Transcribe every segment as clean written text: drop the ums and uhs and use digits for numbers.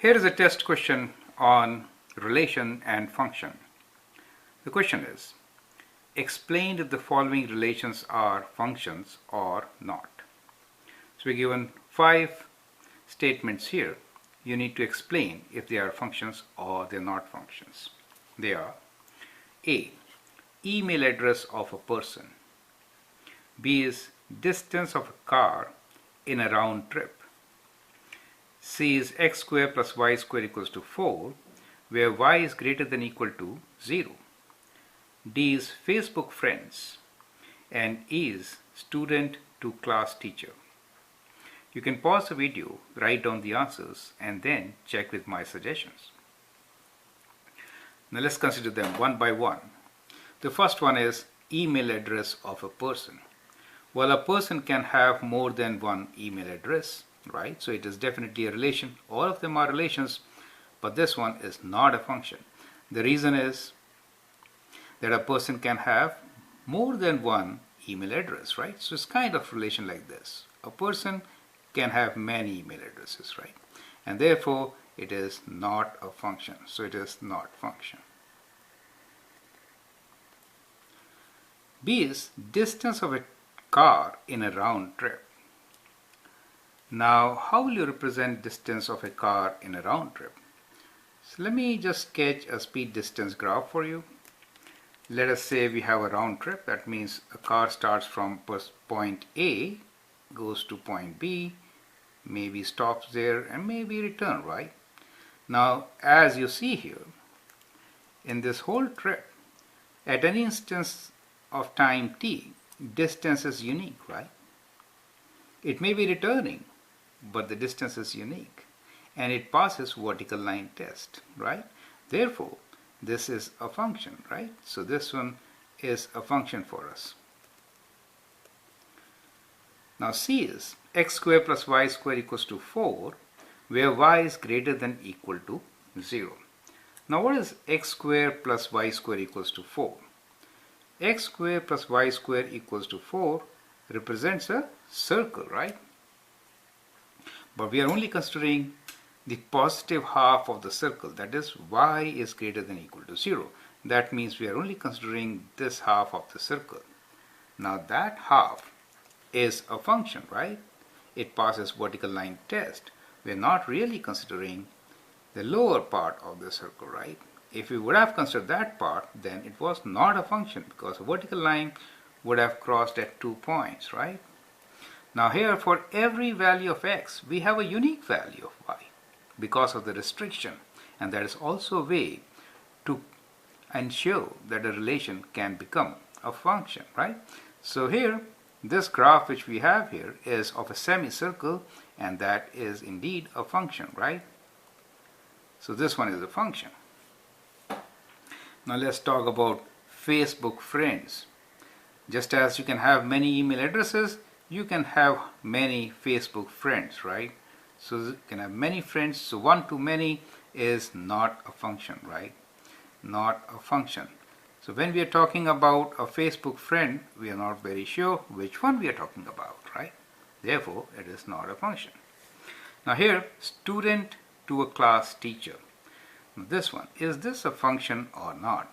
Here is a test question on relation and function. The question is, explain if the following relations are functions or not. So we're given 5 statements here. You need to explain if they are functions or they're not functions. They are A. Email address of a person. B is distance of a car in a round trip. C is x square plus y square equals to 4, where y is greater than equal to 0. D is Facebook friends, and E is student to class teacher. You can pause the video, write down the answers, and then check with my suggestions. Now let's consider them one by one. The first one is email address of a person. Well, a person can have more than one email address, right? So it is definitely a relation. All of them are relations, but this one is not a function. The reason is that a person can have more than one email address, right? So it's kind of relation like this. A person can have many email addresses, right? And therefore it is not a function. So it is not function. B is distance of a car in a round trip. Now, how will you represent distance of a car in a round trip? So let me just sketch a speed distance graph for you. Let us say we have a round trip. That means a car starts from point A, goes to point B, maybe stops there, and maybe return, right? Now, as you see here, in this whole trip, at any instance of time t, distance is unique, right? It may be returning, but the distance is unique, and it passes vertical line test, right? Therefore, this is a function, right? So this one is a function for us. Now C is x square plus y square equals to 4, where y is greater than equal to 0. Now what is x square plus y square equals to 4? X square plus y square equals to 4 represents a circle, right? But we are only considering the positive half of the circle, that is y is greater than equal to 0. That means we are only considering this half of the circle. Now that half is a function, right? It passes vertical line test. We are not really considering the lower part of the circle, right? If we would have considered that part, then it was not a function because a vertical line would have crossed at 2 points, right? Now here, for every value of x, we have a unique value of y because of the restriction, and that is also a way to ensure that a relation can become a function, right? So here, this graph which we have here is of a semicircle, and that is indeed a function, right? So this one is a function. Now let's talk about Facebook friends. Just as you can have many email addresses, you can have many Facebook friends, right? So you can have many friends. So one to many is not a function, right? Not a function. So when we are talking about a Facebook friend, we are not very sure which one we are talking about, right? Therefore, it is not a function. Now here, student to a class teacher. This one, is this a function or not?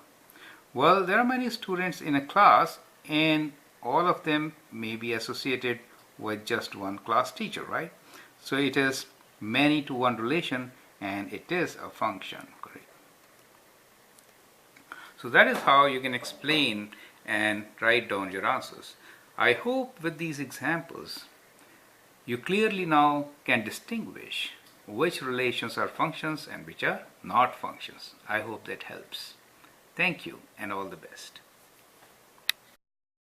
Well, there are many students in a class, and all of them may be associated with just one class teacher, right? So it is many to one relation, and it is a function. Correct. So that is how you can explain and write down your answers. I hope with these examples you clearly now can distinguish which relations are functions and which are not functions. I hope that helps. Thank you and all the best.